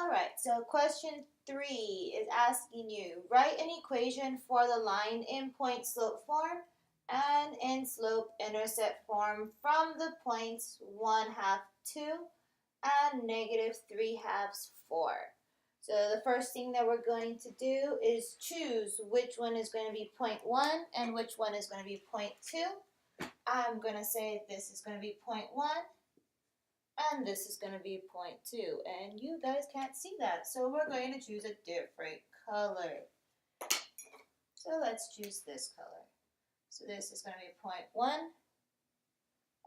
Alright, so question 3 is asking you, write an equation for the line in point slope form and in slope intercept form from the points 1/2, 2 and -3/2, 4. So the first thing that we're going to do is choose which one is going to be point 1 and which one is going to be point 2. I'm going to say this is going to be point 1 and this is going to be point 2, and you guys can't see that, so we're going to choose a different color. So let's choose this color. So this is going to be point 1,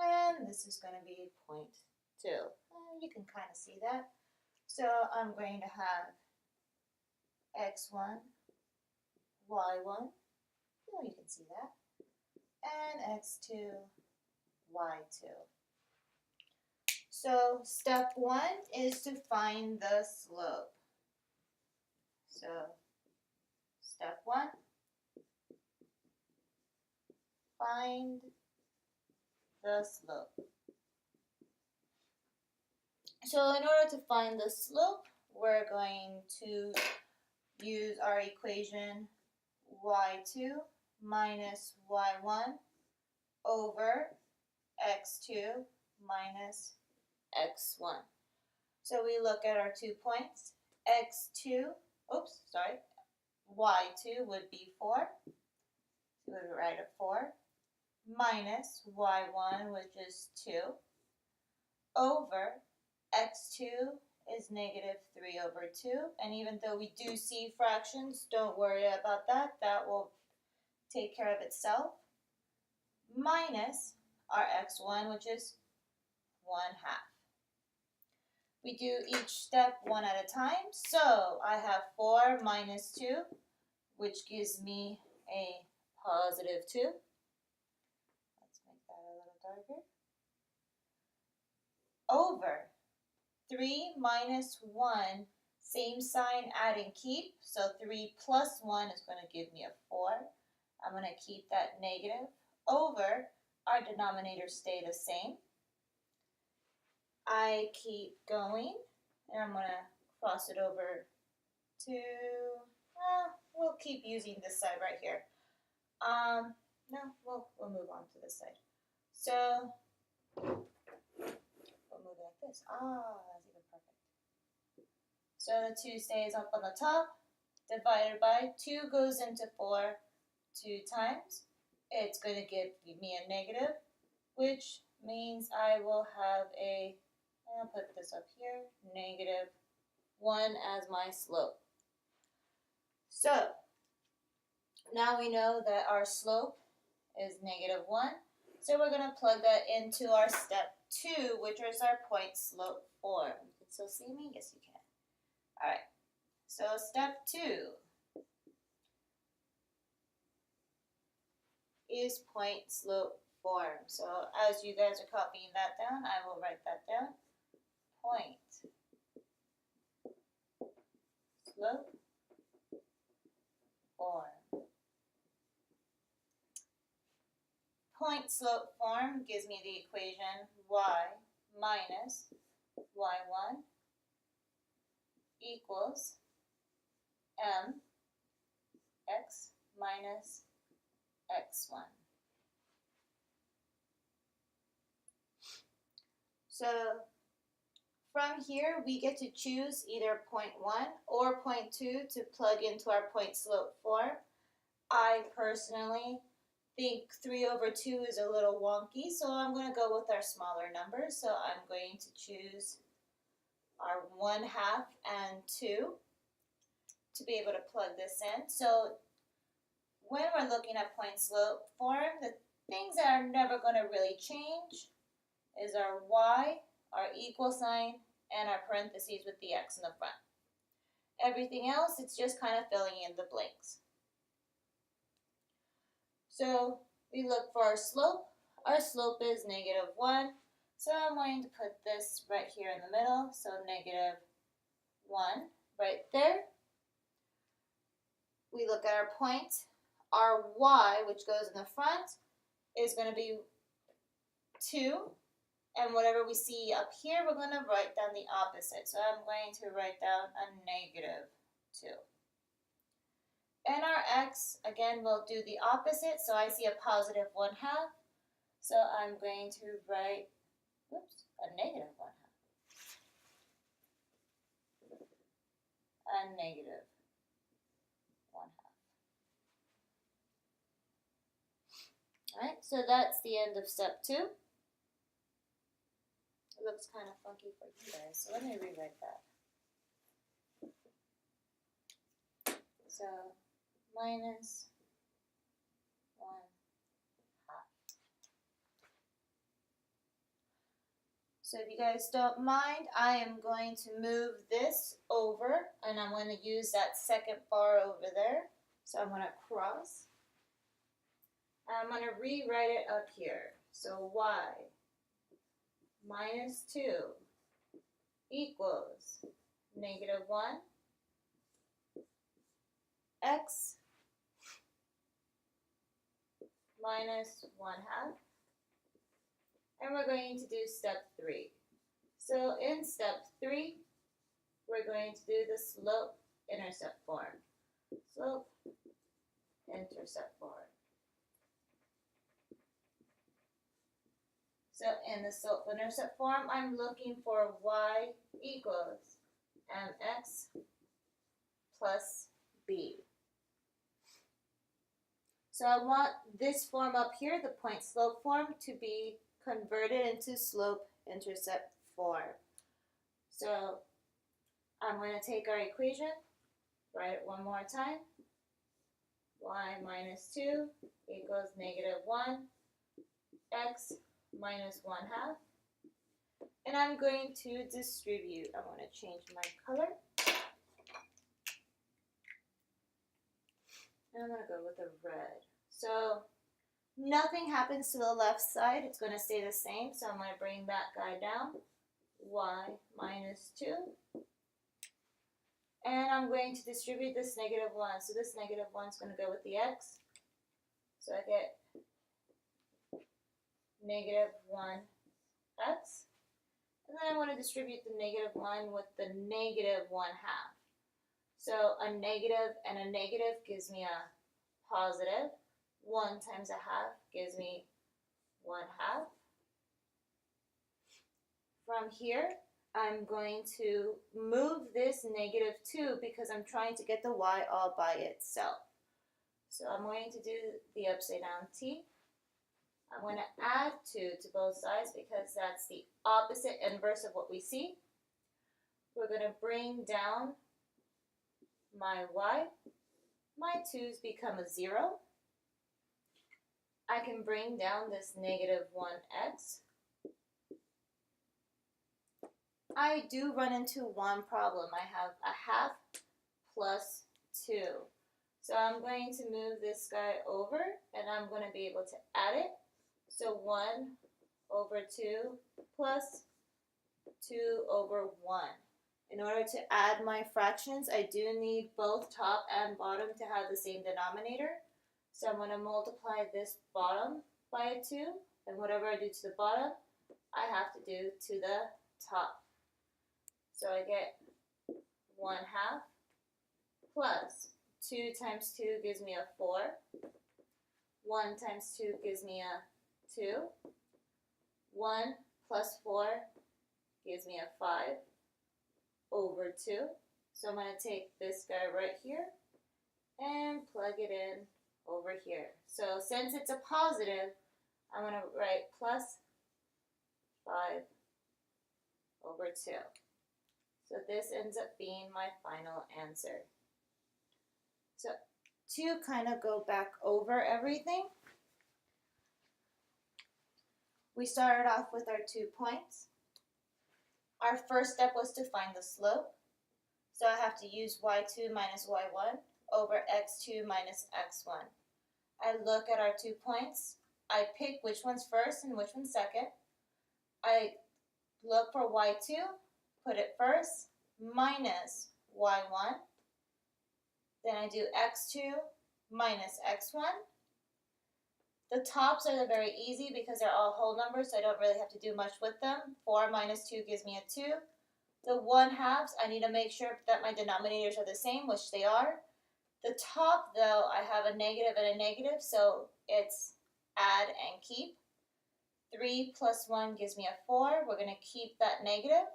and this is going to be point 2. You can kind of see that. So I'm going to have x1, y1, you can see that, and x2, y2. So step 1 is to find the slope. So step 1, find the slope. So in order to find the slope, we're going to use our equation y2 minus y1 over x2 minus x1. So we look at our 2 points. y2 would be 4. So we would write a 4 minus y1, which is 2, over x2 is -3/2. And even though we do see fractions, don't worry about that. That will take care of itself. Minus our x1, which is 1/2. We do each step one at a time. So I have 4 minus 2, which gives me a positive 2. Let's make that a little darker. Over 3 minus 1, same sign, add and keep. So 3 plus 1 is going to give me a 4. I'm going to keep that negative. Over, our denominators stay the same. I keep going, and I'm going to cross it over to, we'll keep using this side right here. No, we'll move on to this side. So, we'll move it like this. That's even perfect. So the 2 stays up on the top, divided by 2 goes into 4 2 times. It's going to give me a negative, which means I will have I'll put this up here, -1 as my slope. So now we know that our slope is -1. So we're going to plug that into our step 2, which is our point slope form. You can still see me? Yes, you can. All right. So step 2 is point slope form. So as you guys are copying that down, I will write that down. Point slope form. Point slope form gives me the equation y minus y1 equals mx minus x1. So from here, we get to choose either point 1 or point 2 to plug into our point slope form. I personally think 3/2 is a little wonky, so I'm going to go with our smaller numbers. So I'm going to choose our 1/2 and 2 to be able to plug this in. So when we're looking at point slope form, the things that are never going to really change is our y, our equal sign, and our parentheses with the x in the front. Everything else, it's just kind of filling in the blanks. So we look for our slope. Our slope is -1. So I'm going to put this right here in the middle. So -1 right there. We look at our point. Our y, which goes in the front, is going to be 2. And whatever we see up here, we're going to write down the opposite. So I'm going to write down a -2. And our x, again, will do the opposite. So I see a +1/2. So I'm going to write, oops, a -1/2. A -1/2. Alright, so that's the end of step 2. It looks kind of funky for you guys, so let me rewrite that. So, -1/2. So if you guys don't mind, I am going to move this over, and I'm going to use that second bar over there. So I'm going to cross. I'm going to rewrite it up here. So y -2 equals -1 x -1/2. And we're going to do step 3. So in step 3, we're going to do the slope-intercept form. Slope-intercept form. So in the slope-intercept form, I'm looking for y equals mx plus b. So I want this form up here, the point-slope form, to be converted into slope-intercept form. So I'm going to take our equation, write it one more time. Y -2 equals -1 x -1/2. And I'm going to distribute. I'm going to change my color. And I'm going to go with a red. So nothing happens to the left side. It's going to stay the same. So I'm going to bring that guy down. Y -2. And I'm going to distribute this -1. So this -1 is going to go with the x. So I get -1x. And then I want to distribute the -1 with the -1/2. So a negative and a negative gives me a positive. 1 times 1/2 gives me 1/2. From here, I'm going to move this -2 because I'm trying to get the y all by itself. So I'm going to do the upside down t. I'm going to add 2 to both sides because that's the opposite inverse of what we see. We're going to bring down my y. My 2's become a 0. I can bring down this -1x. I do run into one problem. I have a 1/2 plus 2. So I'm going to move this guy over, and I'm going to be able to add it. So 1/2 plus 2/1. In order to add my fractions, I do need both top and bottom to have the same denominator. So I'm going to multiply this bottom by a 2, and whatever I do to the bottom, I have to do to the top. So I get 1/2 plus 2 times 2 gives me a 4. 1 times 2 gives me a 2. 1 plus 4 gives me a 5/2. So I'm going to take this guy right here and plug it in over here. So since it's a positive, I'm going to write plus 5/2. So this ends up being my final answer. So to kind of go back over everything, we started off with our 2 points. Our first step was to find the slope. So I have to use y2 minus y1 over x2 minus x1. I look at our 2 points. I pick which one's first and which one's second. I look for y2, put it first, minus y1. Then I do x2 minus x1. The tops are very easy because they're all whole numbers, so I don't really have to do much with them. 4 minus 2 gives me a 2. The 1/2, I need to make sure that my denominators are the same, which they are. The top, though, I have a negative and a negative, so it's add and keep. 3 plus 1 gives me a 4. We're going to keep that negative.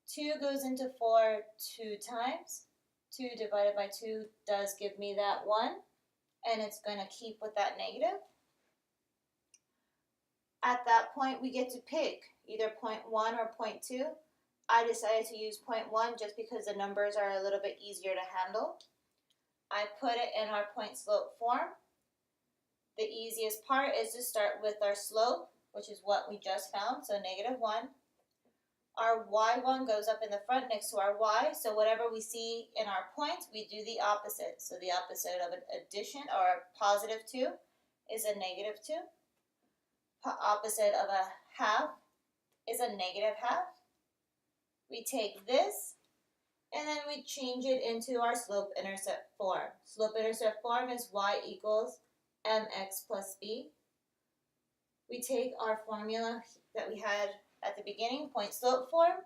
2 goes into 4 2 times. 2 divided by 2 does give me that 1, and it's going to keep with that negative. At that point, we get to pick either 0.1 or 0.2. I decided to use 0.1 just because the numbers are a little bit easier to handle. I put it in our point slope form. The easiest part is to start with our slope, which is what we just found, so -1. Our y1 goes up in the front next to our y, so whatever we see in our points, we do the opposite. So the opposite of an addition or a +2 is a -2. Opposite of a half is a -1/2. We take this and then we change it into our slope-intercept form. Slope-intercept form is y equals mx plus b. We take our formula that we had at the beginning, point slope form,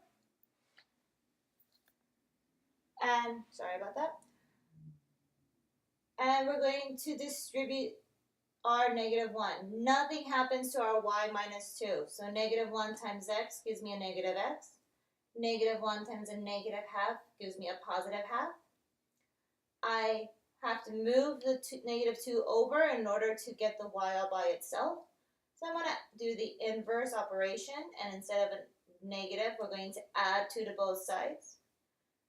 and sorry about that. And we're going to distribute our -1. Nothing happens to our y minus 2. So -1 times x gives me a -x. -1 times a -1/2 gives me a +1/2. I have to move the -2 over in order to get the y all by itself. So I'm going to do the inverse operation, and instead of a negative, we're going to add 2 to both sides.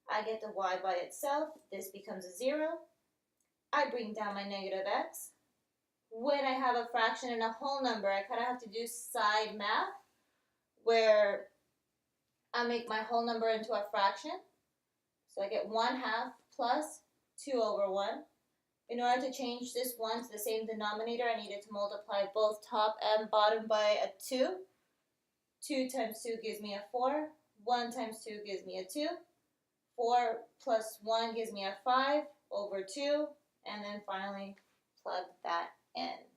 I get the y by itself. This becomes a 0. I bring down my -x. When I have a fraction and a whole number, I kind of have to do side math, where I make my whole number into a fraction. So I get 1/2 plus 2 over 1. In order to change this 1 to the same denominator, I needed to multiply both top and bottom by a 2. 2 times 2 gives me a 4. 1 times 2 gives me a 2. 4 plus 1 gives me a 5 over 2. And then finally plug that in.